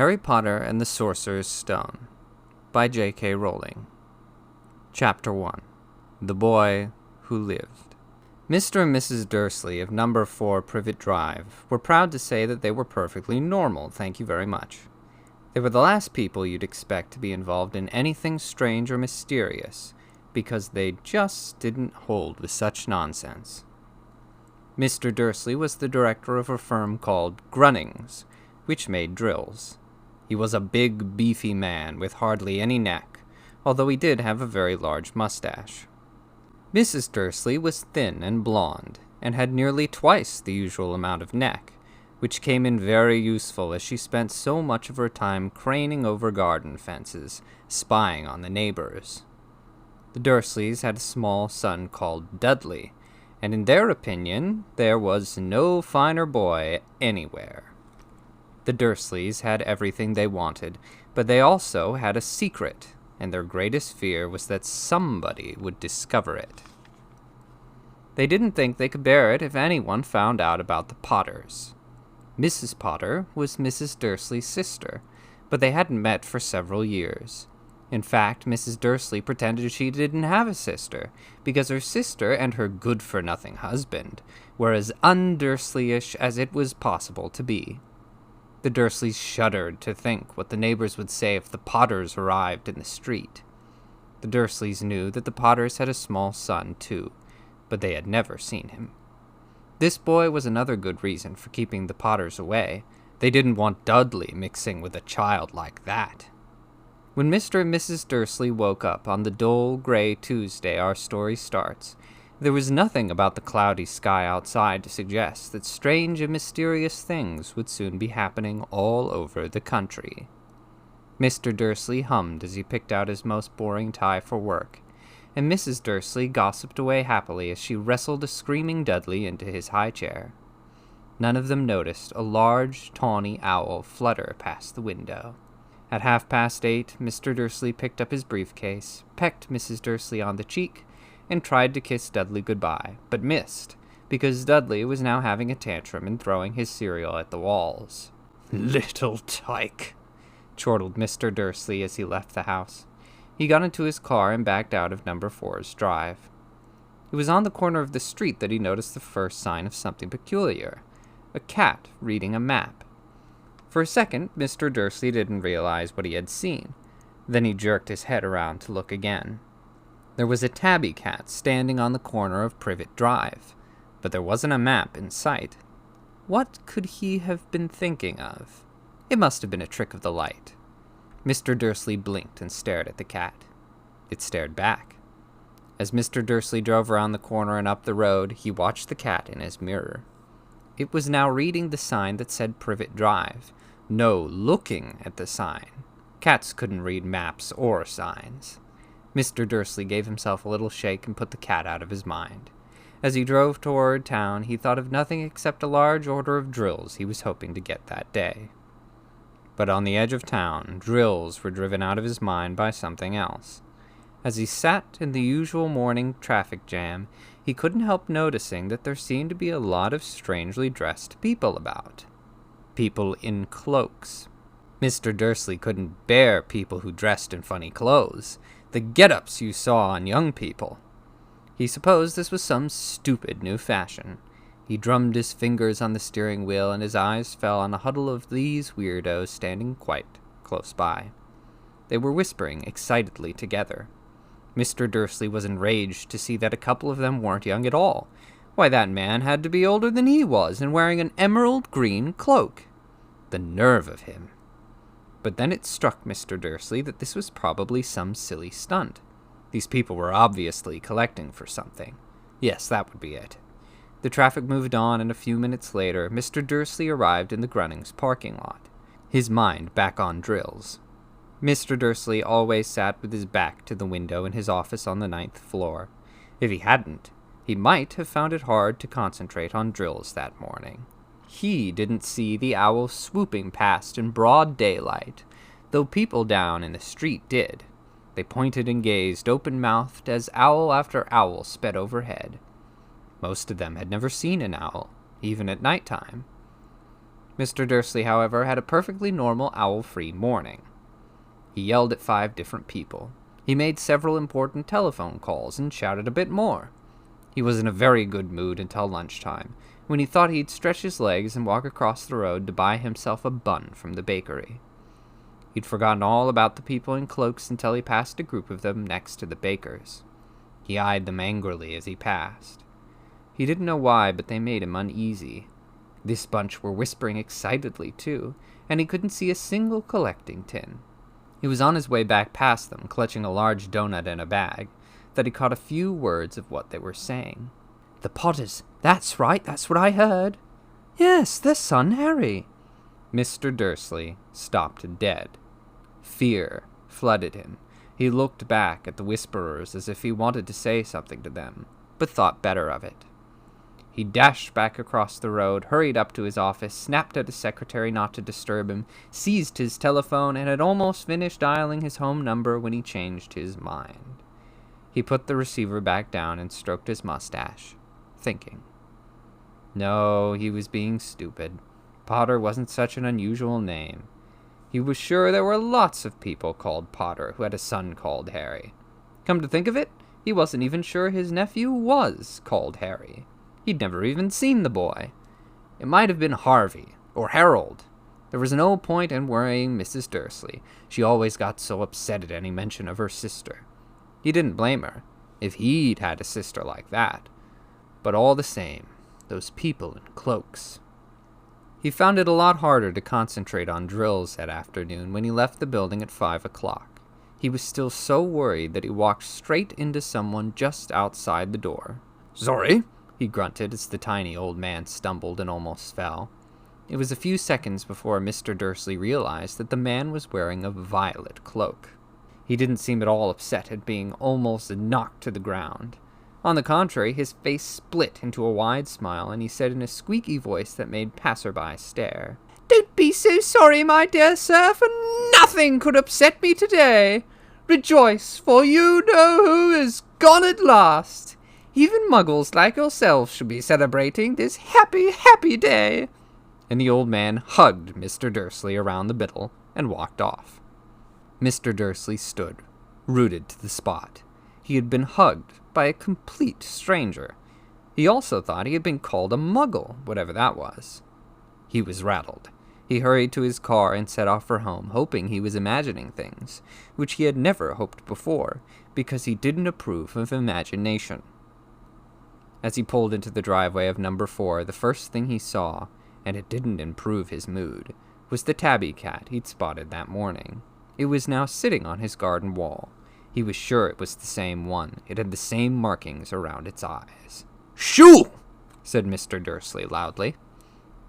Harry Potter and the Sorcerer's Stone by JK Rowling. Chapter 1. The Boy Who Lived. Mr. and Mrs. Dursley of No. 4 Privet Drive were proud to say that they were perfectly normal, thank you very much. They were the last people you'd expect to be involved in anything strange or mysterious, because they just didn't hold with such nonsense. Mr. Dursley was the director of a firm called Grunnings, which made drills. He was a big, beefy man with hardly any neck, although he did have a very large mustache. Mrs. Dursley was thin and blonde, and had nearly twice the usual amount of neck, which came in very useful as she spent so much of her time craning over garden fences, spying on the neighbors. The Dursleys had a small son called Dudley, and in their opinion, there was no finer boy anywhere. The Dursleys had everything they wanted, but they also had a secret, and their greatest fear was that somebody would discover it. They didn't think they could bear it if anyone found out about the Potters. Mrs. Potter was Mrs. Dursley's sister, but they hadn't met for several years. In fact, Mrs. Dursley pretended she didn't have a sister, because her sister and her good-for-nothing husband were as un-Dursleyish as it was possible to be. The Dursleys shuddered to think what the neighbors would say if the Potters arrived in the street. The Dursleys knew that the Potters had a small son, too, but they had never seen him. This boy was another good reason for keeping the Potters away. They didn't want Dudley mixing with a child like that. When Mr. and Mrs. Dursley woke up on the dull, gray Tuesday our story starts, there was nothing about the cloudy sky outside to suggest that strange and mysterious things would soon be happening all over the country. Mr. Dursley hummed as he picked out his most boring tie for work, and Mrs. Dursley gossiped away happily as she wrestled a screaming Dudley into his high chair. None of them noticed a large, tawny owl flutter past the window. At 8:30, Mr. Dursley picked up his briefcase, pecked Mrs. Dursley on the cheek, and tried to kiss Dudley goodbye, but missed, because Dudley was now having a tantrum and throwing his cereal at the walls. "Little tyke," chortled Mr. Dursley as he left the house. He got into his car and backed out of No. 4's drive. It was on the corner of the street that he noticed the first sign of something peculiar: a cat reading a map. For a second, Mr. Dursley didn't realize what he had seen. Then he jerked his head around to look again. There was a tabby cat standing on the corner of Privet Drive, but there wasn't a map in sight. What could he have been thinking of? It must have been a trick of the light. Mr. Dursley blinked and stared at the cat. It stared back. As Mr. Dursley drove around the corner and up the road, he watched the cat in his mirror. It was now reading the sign that said Privet Drive. No, looking at the sign. Cats couldn't read maps or signs. Mr. Dursley gave himself a little shake and put the cat out of his mind. As he drove toward town, he thought of nothing except a large order of drills he was hoping to get that day. But on the edge of town, drills were driven out of his mind by something else. As he sat in the usual morning traffic jam, he couldn't help noticing that there seemed to be a lot of strangely dressed people about. People in cloaks. Mr. Dursley couldn't bear people who dressed in funny clothes, the get-ups you saw on young people. He supposed this was some stupid new fashion. He drummed his fingers on the steering wheel, and his eyes fell on a huddle of these weirdos standing quite close by. They were whispering excitedly together. Mr. Dursley was enraged to see that a couple of them weren't young at all. Why, that man had to be older than he was, and wearing an emerald green cloak. The nerve of him. But then it struck Mr. Dursley that this was probably some silly stunt. These people were obviously collecting for something. Yes, that would be it. The traffic moved on, and a few minutes later, Mr. Dursley arrived in the Grunnings parking lot, his mind back on drills. Mr. Dursley always sat with his back to the window in his office on the 9th floor. If he hadn't, he might have found it hard to concentrate on drills that morning. He didn't see the owl swooping past in broad daylight, though people down in the street did. They pointed and gazed open-mouthed as owl after owl sped overhead. Most of them had never seen an owl, even at night time. Mr. Dursley, however, had a perfectly normal owl-free morning. He yelled at 5 different people. He made several important telephone calls and shouted a bit more. He was in a very good mood until lunchtime, when he thought he'd stretch his legs and walk across the road to buy himself a bun from the bakery. He'd forgotten all about the people in cloaks until he passed a group of them next to the baker's. He eyed them angrily as he passed. He didn't know why, but they made him uneasy. This bunch were whispering excitedly, too, and he couldn't see a single collecting tin. He was on his way back past them, clutching a large donut in a bag, that he caught a few words of what they were saying. "The Potters, that's right, that's what I heard." "Yes, their son Harry." Mr. Dursley stopped dead. Fear flooded him. He looked back at the whisperers as if he wanted to say something to them, but thought better of it. He dashed back across the road, hurried up to his office, snapped at his secretary not to disturb him, seized his telephone, and had almost finished dialing his home number when he changed his mind. He put the receiver back down and stroked his mustache, thinking. No, he was being stupid. Potter wasn't such an unusual name. He was sure there were lots of people called Potter who had a son called Harry. Come to think of it, he wasn't even sure his nephew was called Harry. He'd never even seen the boy. It might have been Harvey, or Harold. There was no point in worrying Mrs. Dursley. She always got so upset at any mention of her sister. He didn't blame her, if he'd had a sister like that. But all the same, those people in cloaks. He found it a lot harder to concentrate on drills that afternoon when he left the building at 5 o'clock. He was still so worried that he walked straight into someone just outside the door. "Sorry," he grunted as the tiny old man stumbled and almost fell. It was a few seconds before Mr. Dursley realized that the man was wearing a violet cloak. He didn't seem at all upset at being almost knocked to the ground. On the contrary, his face split into a wide smile, and he said in a squeaky voice that made passersby stare, "Don't be so sorry, my dear sir, for nothing could upset me today. Rejoice, for you know who is gone at last. Even muggles like yourselves should be celebrating this happy, happy day." And the old man hugged Mr. Dursley around the middle and walked off. Mr. Dursley stood, rooted to the spot. He had been hugged by a complete stranger. He also thought he had been called a muggle, whatever that was. He was rattled. He hurried to his car and set off for home, hoping he was imagining things, which he had never hoped before, because he didn't approve of imagination. As he pulled into the driveway of number 4, the first thing he saw, and it didn't improve his mood, was the tabby cat he'd spotted that morning. It was now sitting on his garden wall. He was sure it was the same one. It had the same markings around its eyes. "Shoo!" said Mr. Dursley loudly.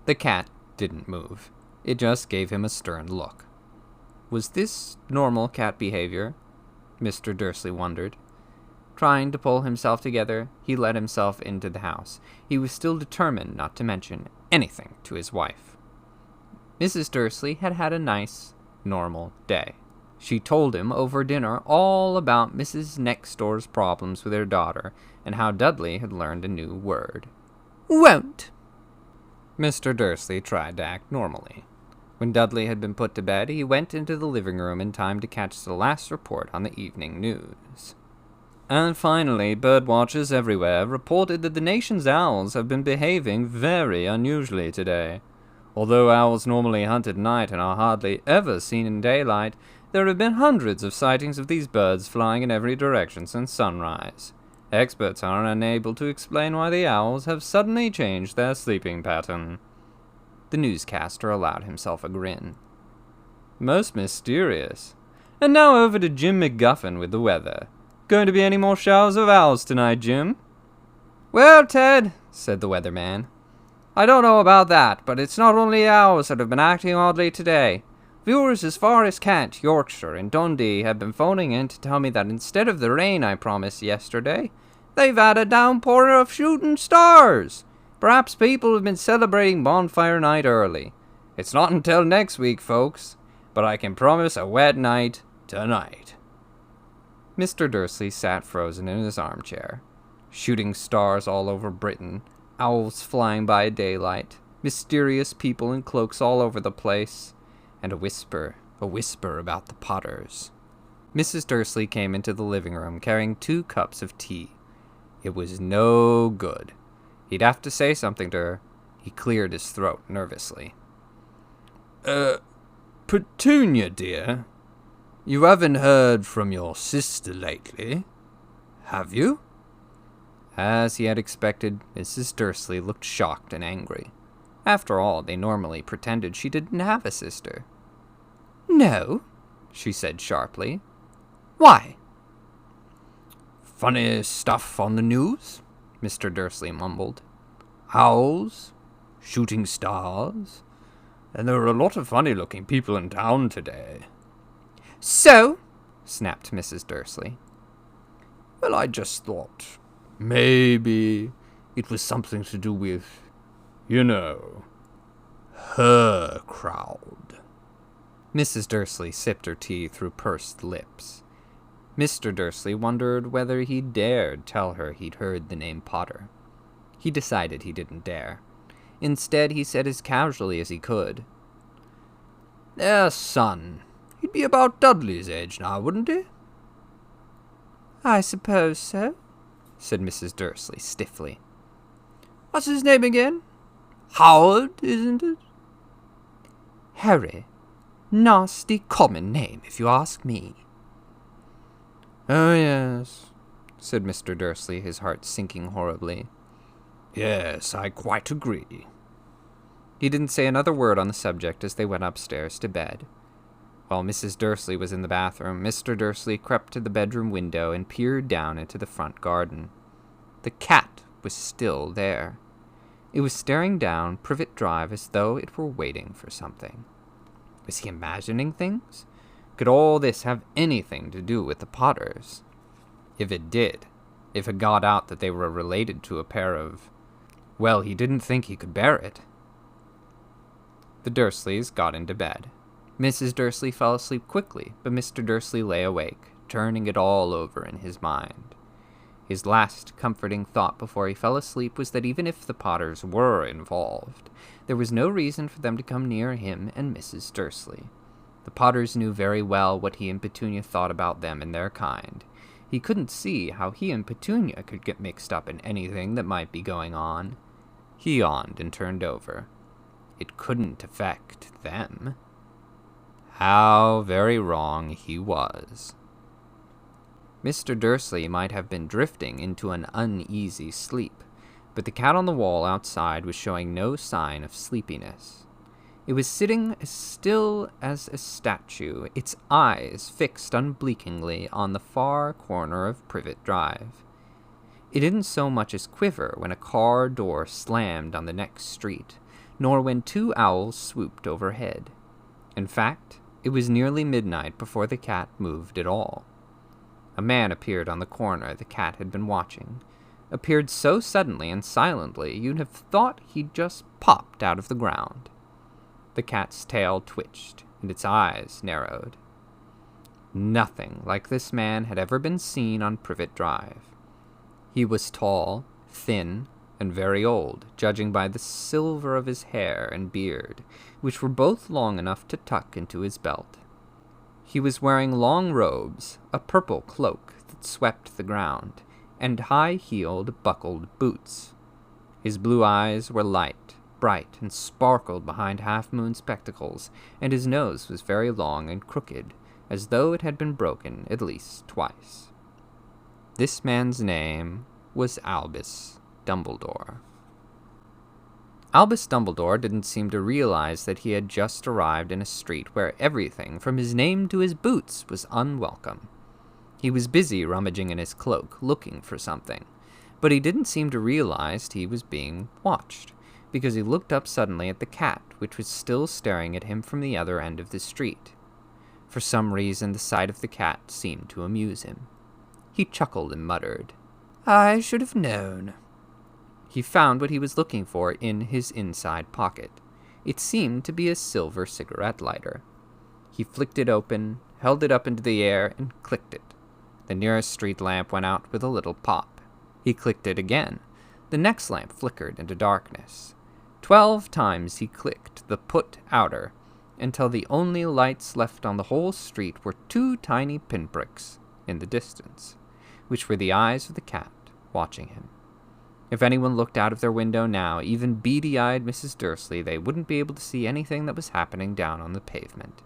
The cat didn't move. It just gave him a stern look. Was this normal cat behavior? Mr. Dursley wondered. Trying to pull himself together, he let himself into the house. He was still determined not to mention anything to his wife. Mrs. Dursley had had a nice, normal day. She told him over dinner all about Mrs. Next Door's problems with her daughter and how Dudley had learned a new word. "Won't." Mr. Dursley tried to act normally. When Dudley had been put to bed, he went into the living room in time to catch the last report on the evening news. And finally, birdwatchers everywhere reported that the nation's owls have been behaving very unusually today. Although owls normally hunt at night and are hardly ever seen in daylight, there have been hundreds of sightings of these birds flying in every direction since sunrise. Experts are unable to explain why the owls have suddenly changed their sleeping pattern. The newscaster allowed himself a grin. Most mysterious. And now over to Jim McGuffin with the weather. Going to be any more showers of owls tonight, Jim? "Well, Ted," said the weatherman, "I don't know about that, but it's not only owls that have been acting oddly today. Viewers as far as Kent, Yorkshire, and Dundee have been phoning in to tell me that instead of the rain I promised yesterday, they've had a downpour of shooting stars. Perhaps people have been celebrating bonfire night early. It's not until next week, folks, but I can promise a wet night tonight." Mr. Dursley sat frozen in his armchair. Shooting stars all over Britain, owls flying by daylight. Mysterious people in cloaks all over the place, and a whisper about the Potters. Mrs. Dursley came into the living room carrying 2 cups of tea. It was no good. He'd have to say something to her. He cleared his throat nervously. Petunia, dear, you haven't heard from your sister lately, have you? As he had expected, Mrs. Dursley looked shocked and angry. After all, they normally pretended she didn't have a sister. No, she said sharply. Why? Funny stuff on the news, Mr. Dursley mumbled. Owls, shooting stars, and there are a lot of funny-looking people in town today. So? Snapped Mrs. Dursley. Well, I just thought maybe it was something to do with, her crowd. Mrs. Dursley sipped her tea through pursed lips. Mr. Dursley wondered whether he dared tell her he'd heard the name Potter. He decided he didn't dare. Instead, he said as casually as he could, Their son. He'd be about Dudley's age now, wouldn't he? I suppose so, said Mrs. Dursley stiffly. What's his name again? Howard, isn't it? Harry. Nasty common name, if you ask me. Oh, yes, said Mr. Dursley, his heart sinking horribly. Yes, I quite agree. He didn't say another word on the subject as they went upstairs to bed. While Mrs. Dursley was in the bathroom, Mr. Dursley crept to the bedroom window and peered down into the front garden. The cat was still there. It was staring down Privet Drive as though it were waiting for something. Was he imagining things? Could all this have anything to do with the Potters? If it did, if it got out that they were related to a pair of... Well, he didn't think he could bear it. The Dursleys got into bed. Mrs. Dursley fell asleep quickly, but Mr. Dursley lay awake, turning it all over in his mind. His last comforting thought before he fell asleep was that even if the Potters were involved, there was no reason for them to come near him and Mrs. Dursley. The Potters knew very well what he and Petunia thought about them and their kind. He couldn't see how he and Petunia could get mixed up in anything that might be going on. He yawned and turned over. It couldn't affect them. How very wrong he was. Mr. Dursley might have been drifting into an uneasy sleep, but the cat on the wall outside was showing no sign of sleepiness. It was sitting as still as a statue, its eyes fixed unblinkingly on the far corner of Privet Drive. It didn't so much as quiver when a car door slammed on the next street, nor when 2 owls swooped overhead. In fact, it was nearly midnight before the cat moved at all. A man appeared on the corner the cat had been watching, appeared so suddenly and silently you'd have thought he'd just popped out of the ground. The cat's tail twitched, and its eyes narrowed. Nothing like this man had ever been seen on Privet Drive. He was tall, thin, and very old, judging by the silver of his hair and beard, which were both long enough to tuck into his belt. He was wearing long robes, a purple cloak that swept the ground, and high-heeled, buckled boots. His blue eyes were light, bright, and sparkled behind half-moon spectacles, and his nose was very long and crooked, as though it had been broken at least twice. This man's name was Albus Dumbledore. Albus Dumbledore didn't seem to realize that he had just arrived in a street where everything, from his name to his boots, was unwelcome. He was busy rummaging in his cloak, looking for something, but he didn't seem to realize he was being watched, because he looked up suddenly at the cat, which was still staring at him from the other end of the street. For some reason, the sight of the cat seemed to amuse him. He chuckled and muttered, "I should have known." He found what he was looking for in his inside pocket. It seemed to be a silver cigarette lighter. He flicked it open, held it up into the air, and clicked it. The nearest street lamp went out with a little pop. He clicked it again. The next lamp flickered into darkness. 12 times he clicked the put outer, until the only lights left on the whole street were 2 tiny pinpricks in the distance, which were the eyes of the cat watching him. If anyone looked out of their window now, even beady-eyed Mrs. Dursley, they wouldn't be able to see anything that was happening down on the pavement.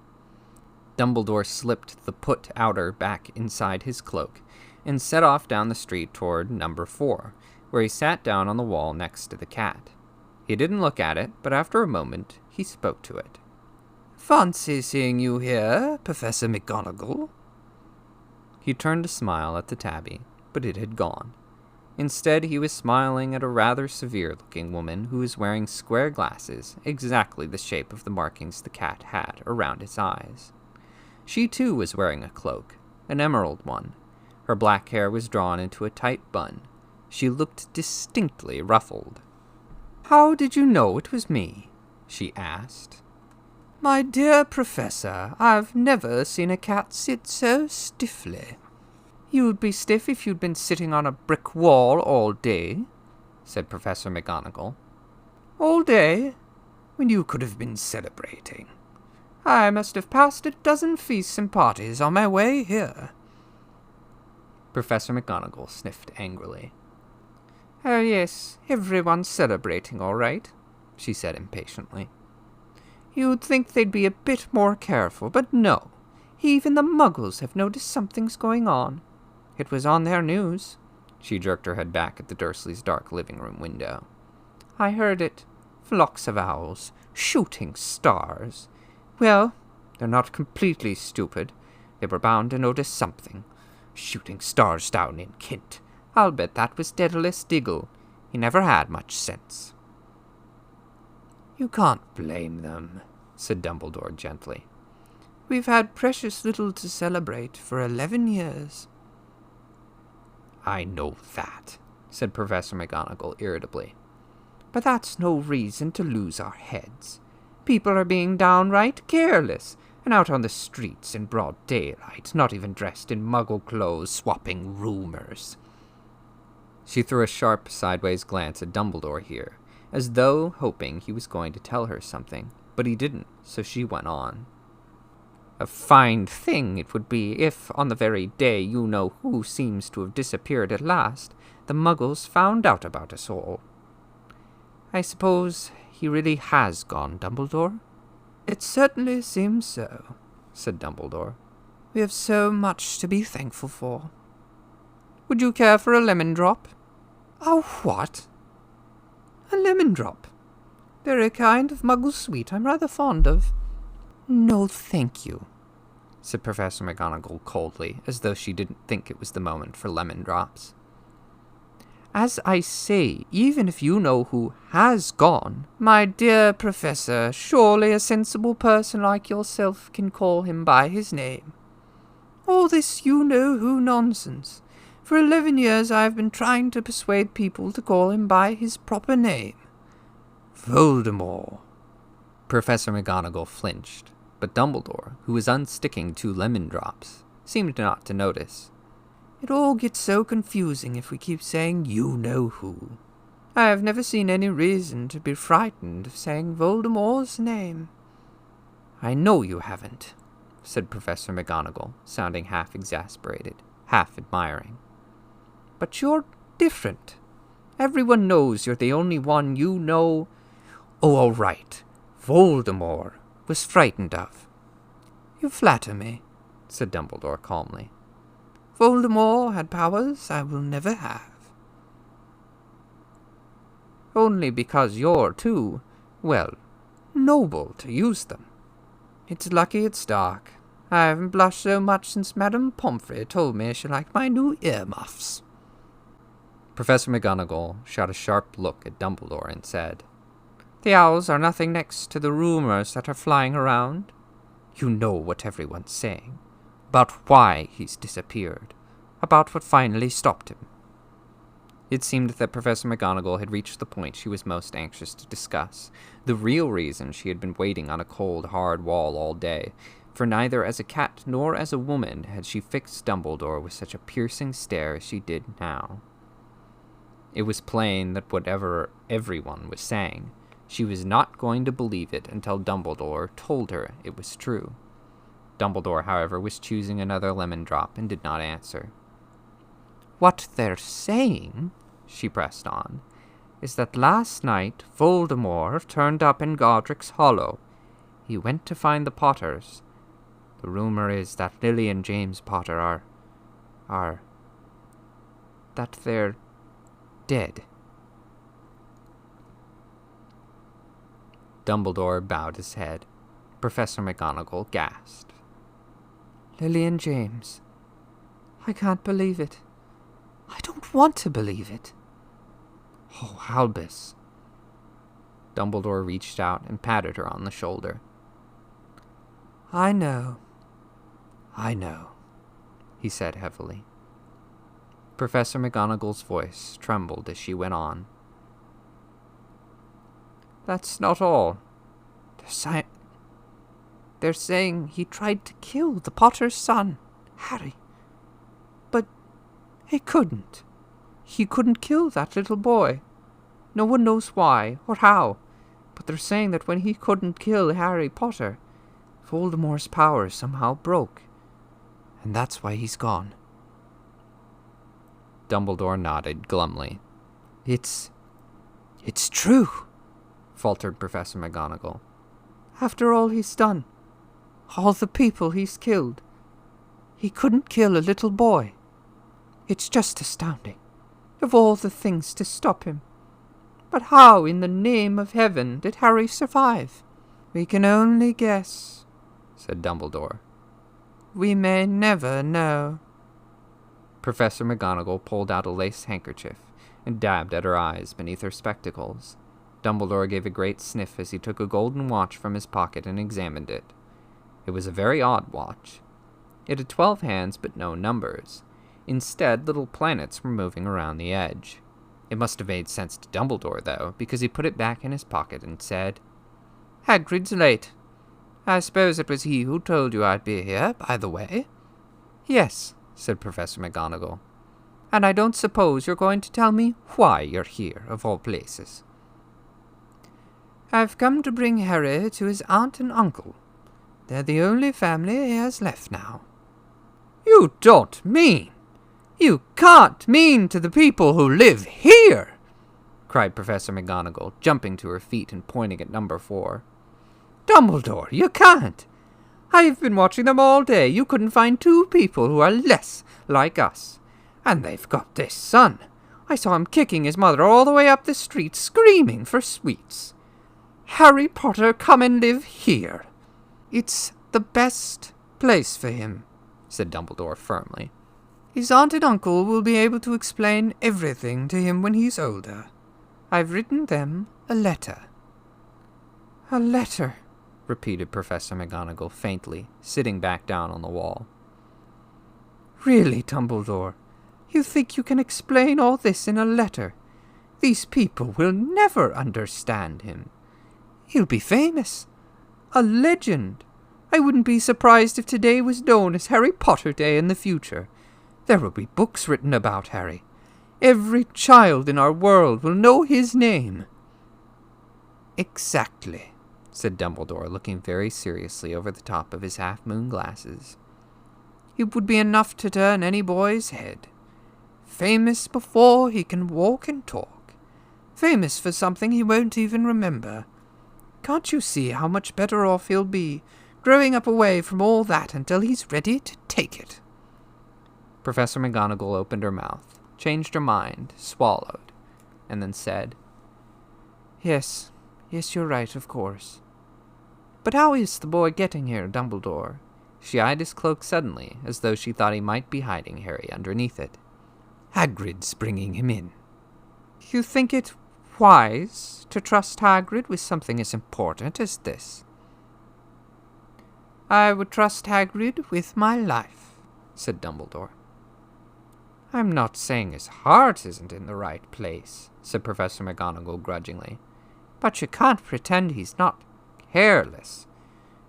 Dumbledore slipped the put outer back inside his cloak and set off down the street toward number 4, where he sat down on the wall next to the cat. He didn't look at it, but after a moment he spoke to it. "Fancy seeing you here, Professor McGonagall." He turned to smile at the tabby, but it had gone. Instead, he was smiling at a rather severe-looking woman who was wearing square glasses, exactly the shape of the markings the cat had around its eyes. She, too, was wearing a cloak, an emerald one. Her black hair was drawn into a tight bun. She looked distinctly ruffled. "How did you know it was me?" she asked. "My dear Professor, I've never seen a cat sit so stiffly." "You'd be stiff if you'd been sitting on a brick wall all day," said Professor McGonagall. "All day? When you could have been celebrating. I must have passed a dozen feasts and parties on my way here." Professor McGonagall sniffed angrily. "Oh yes, everyone's celebrating all right," she said impatiently. "You'd think they'd be a bit more careful, but no. Even the Muggles have noticed something's going on. It was on their news." She jerked her head back at the Dursleys' dark living room window. "I heard it. Flocks of owls. Shooting stars. Well, they're not completely stupid. They were bound to notice something. Shooting stars down in Kent. I'll bet that was Daedalus Diggle. He never had much sense." "You can't blame them," said Dumbledore gently. "We've had precious little to celebrate for 11 years. "I know that," said Professor McGonagall irritably. "But that's no reason to lose our heads. People are being downright careless, and out on the streets in broad daylight, not even dressed in Muggle clothes, swapping rumors." She threw a sharp sideways glance at Dumbledore here, as though hoping he was going to tell her something, but he didn't, so she went on. "A fine thing it would be if, on the very day you-know-who seems to have disappeared at last, the Muggles found out about us all." "I suppose he really has gone, Dumbledore?" "It certainly seems so," said Dumbledore. "We have so much to be thankful for. Would you care for a lemon drop?" "A what?" "A lemon drop. They're a kind of Muggle sweet I'm rather fond of." "No, thank you," said Professor McGonagall coldly, as though she didn't think it was the moment for lemon drops. "As I say, even if you know who has gone—" "My dear Professor, surely a sensible person like yourself can call him by his name. All this you-know-who nonsense. For 11 years I have been trying to persuade people to call him by his proper name. Voldemort." Professor McGonagall flinched, but Dumbledore, who was unsticking 2 lemon drops, seemed not to notice. "It all gets so confusing if we keep saying you-know-who. I have never seen any reason to be frightened of saying Voldemort's name." "I know you haven't," said Professor McGonagall, sounding half exasperated, half admiring. "But you're different. Everyone knows you're the only one you know—" "Oh, all right. Voldemort was frightened of." "You flatter me," said Dumbledore calmly. "Voldemort had powers I will never have." "Only because you're too, well, noble to use them." "It's lucky it's dark. I haven't blushed so much since Madame Pomfrey told me she liked my new earmuffs." Professor McGonagall shot a sharp look at Dumbledore and said, "The owls are nothing next to the rumors that are flying around. You know what everyone's saying. About why he's disappeared. About what finally stopped him." It seemed that Professor McGonagall had reached the point she was most anxious to discuss, the real reason she had been waiting on a cold, hard wall all day, for neither as a cat nor as a woman had she fixed Dumbledore with such a piercing stare as she did now. It was plain that whatever everyone was saying, She was not going to believe it until Dumbledore told her it was true. Dumbledore, however, was choosing another lemon drop and did not answer. "What they're saying," she pressed on, "is that last night Voldemort turned up in Godric's Hollow. He went to find the Potters. The rumor is that Lily and James Potter are... that they're dead." Dumbledore bowed his head. Professor McGonagall gasped. "Lily and James. I can't believe it. I don't want to believe it." "Oh, Albus." Dumbledore reached out and patted her on the shoulder. I know, he said heavily. Professor McGonagall's voice trembled as she went on. "That's not all. They're saying he tried to kill the Potter's son, Harry. But he couldn't. He couldn't kill that little boy. No one knows why or how, but they're saying that when he couldn't kill Harry Potter, Voldemort's power somehow broke, and that's why he's gone." Dumbledore nodded glumly. It's true," faltered Professor McGonagall. "After all he's done, all the people he's killed, he couldn't kill a little boy. It's just astounding, of all the things to stop him. But how in the name of heaven did Harry survive?" "We can only guess," said Dumbledore. "We may never know." Professor McGonagall pulled out a lace handkerchief and dabbed at her eyes beneath her spectacles. Dumbledore gave a great sniff as he took a golden watch from his pocket and examined it. It was a very odd watch. It had 12 hands but no numbers. Instead, little planets were moving around the edge. It must have made sense to Dumbledore, though, because he put it back in his pocket and said, "Hagrid's late. I suppose it was he who told you I'd be here, by the way." "Yes," said Professor McGonagall. "And I don't suppose you're going to tell me why you're here, of all places." "I've come to bring Harry to his aunt and uncle. They're the only family he has left now." "You don't mean! You can't mean to the people who live here!" cried Professor McGonagall, jumping to her feet and pointing at number 4. "Dumbledore, you can't! I've been watching them all day. You couldn't find 2 people who are less like us. And they've got this son. I saw him kicking his mother all the way up the street, screaming for sweets. Harry Potter come and live here." "It's the best place for him," said Dumbledore firmly. "His aunt and uncle will be able to explain everything to him when he's older. I've written them a letter." "A letter," repeated Professor McGonagall faintly, sitting back down on the wall. "Really, Dumbledore, you think you can explain all this in a letter? These people will never understand him. He'll be famous. A legend. I wouldn't be surprised if today was known as Harry Potter Day in the future. There will be books written about Harry. Every child in our world will know his name." "Exactly," said Dumbledore, looking very seriously over the top of his half-moon glasses. "It would be enough to turn any boy's head. Famous before he can walk and talk. Famous for something he won't even remember. Can't you see how much better off he'll be, growing up away from all that until he's ready to take it?" Professor McGonagall opened her mouth, changed her mind, swallowed, and then said, Yes, you're right, of course. But how is the boy getting here, Dumbledore?" She eyed his cloak suddenly, as though she thought he might be hiding Harry underneath it. "Hagrid's bringing him in." "You think it wise to trust Hagrid with something as important as this?" "I would trust Hagrid with my life," said Dumbledore. "I'm not saying his heart isn't in the right place," said Professor McGonagall grudgingly. "But you can't pretend he's not careless.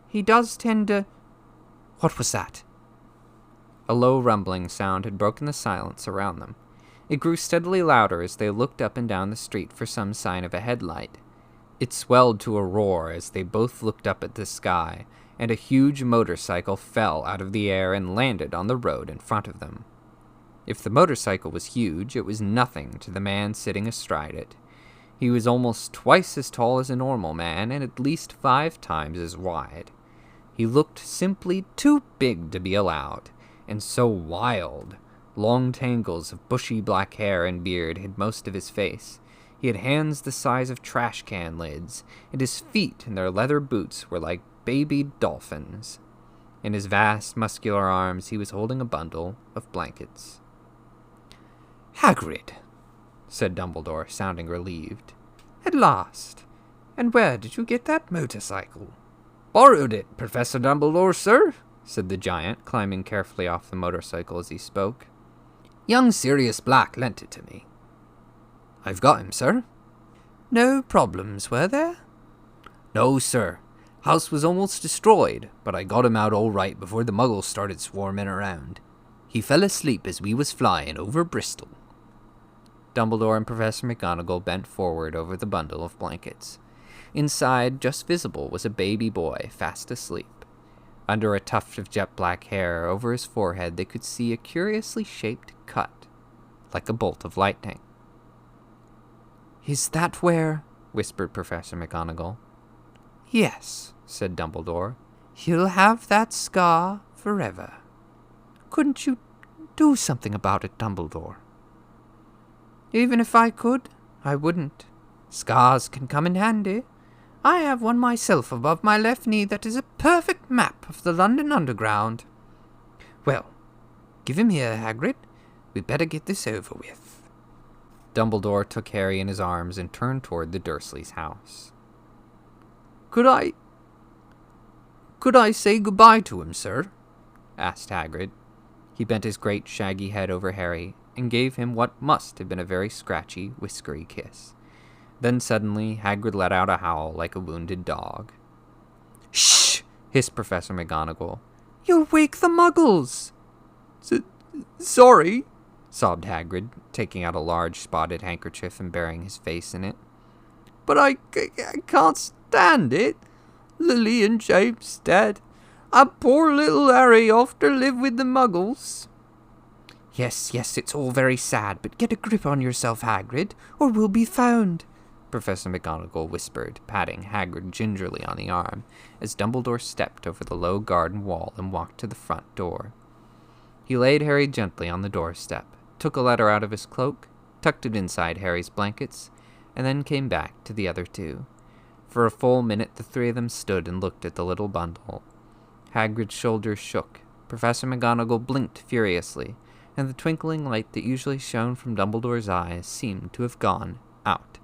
He does tend to—" What was that? A low rumbling sound had broken the silence around them. It grew steadily louder as they looked up and down the street for some sign of a headlight. It swelled to a roar as they both looked up at the sky, and a huge motorcycle fell out of the air and landed on the road in front of them. If the motorcycle was huge, it was nothing to the man sitting astride it. He was almost twice as tall as a normal man and at least 5 times as wide. He looked simply too big to be allowed, and so wild. Long tangles of bushy black hair and beard hid most of his face. He had hands the size of trash can lids, and his feet in their leather boots were like baby dolphins. In his vast, muscular arms he was holding a bundle of blankets. "Hagrid," said Dumbledore, sounding relieved. "At last. And where did you get that motorcycle?" "Borrowed it, Professor Dumbledore, sir," said the giant, climbing carefully off the motorcycle as he spoke. "Young Sirius Black lent it to me. I've got him, sir." "No problems, were there?" "No, sir. House was almost destroyed, but I got him out all right before the muggles started swarming around. He fell asleep as we was flying over Bristol." Dumbledore and Professor McGonagall bent forward over the bundle of blankets. Inside, just visible, was a baby boy fast asleep. Under a tuft of jet black hair over his forehead they could see a curiously shaped cut, like a bolt of lightning. "Is that where—" whispered Professor McGonagall. "Yes," said Dumbledore. "He'll have that scar forever. Couldn't you do something about it, Dumbledore?" "Even if I could, I wouldn't. Scars can come in handy. I have one myself above my left knee that is a perfect map of the London Underground. Well, give him here, Hagrid. We'd better get this over with." Dumbledore took Harry in his arms and turned toward the Dursleys' house. Could I say goodbye to him, sir?" asked Hagrid. He bent his great shaggy head over Harry and gave him what must have been a very scratchy, whiskery kiss. Then suddenly Hagrid let out a howl like a wounded dog. "Shh!" hissed Professor McGonagall. "You'll wake the muggles." Sorry," sobbed Hagrid, taking out a large spotted handkerchief and burying his face in it. "but I can't stand it. Lily and James dead. And poor little Harry off to live with the muggles." Yes, it's all very sad, but get a grip on yourself, Hagrid, or we'll be found," Professor McGonagall whispered, patting Hagrid gingerly on the arm, as Dumbledore stepped over the low garden wall and walked to the front door. He laid Harry gently on the doorstep, took a letter out of his cloak, tucked it inside Harry's blankets, and then came back to the other two. For a full minute the 3 of them stood and looked at the little bundle. Hagrid's shoulders shook, Professor McGonagall blinked furiously, and the twinkling light that usually shone from Dumbledore's eyes seemed to have gone out.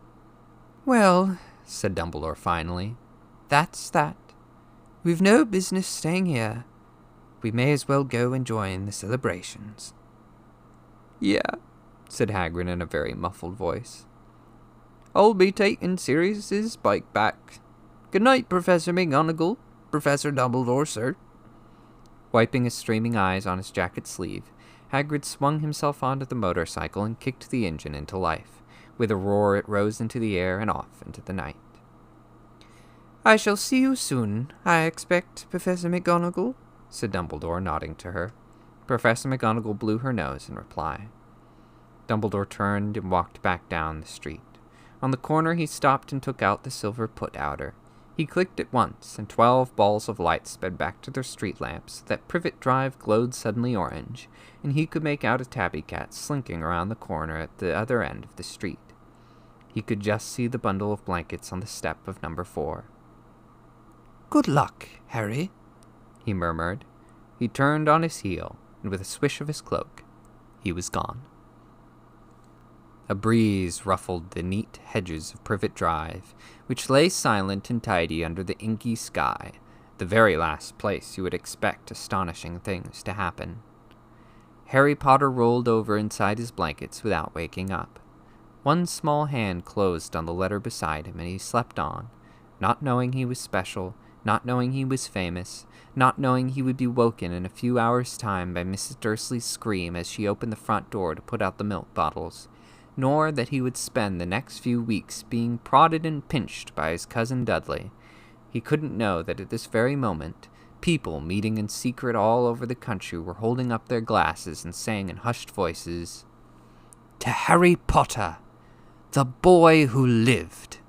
"Well," said Dumbledore finally, "that's that. We've no business staying here. We may as well go and join the celebrations." "Yeah," said Hagrid in a very muffled voice. "I'll be taking Sirius's bike back. Good night, Professor McGonagall. Professor Dumbledore, sir." Wiping his streaming eyes on his jacket sleeve, Hagrid swung himself onto the motorcycle and kicked the engine into life. With a roar it rose into the air and off into the night. "I shall see you soon, I expect, Professor McGonagall," said Dumbledore, nodding to her. Professor McGonagall blew her nose in reply. Dumbledore turned and walked back down the street. On the corner he stopped and took out the silver put-outer. He clicked it once, and 12 balls of light sped back to their street lamps so that Privet Drive glowed suddenly orange, and he could make out a tabby cat slinking around the corner at the other end of the street. He could just see the bundle of blankets on the step of number 4. "Good luck, Harry," he murmured. He turned on his heel, and with a swish of his cloak, he was gone. A breeze ruffled the neat hedges of Privet Drive, which lay silent and tidy under the inky sky, the very last place you would expect astonishing things to happen. Harry Potter rolled over inside his blankets without waking up. One small hand closed on the letter beside him, and he slept on, not knowing he was special, not knowing he was famous, not knowing he would be woken in a few hours' time by Mrs. Dursley's scream as she opened the front door to put out the milk bottles, nor that he would spend the next few weeks being prodded and pinched by his cousin Dudley. He couldn't know that at this very moment, people meeting in secret all over the country were holding up their glasses and saying in hushed voices, "To Harry Potter, the boy who lived."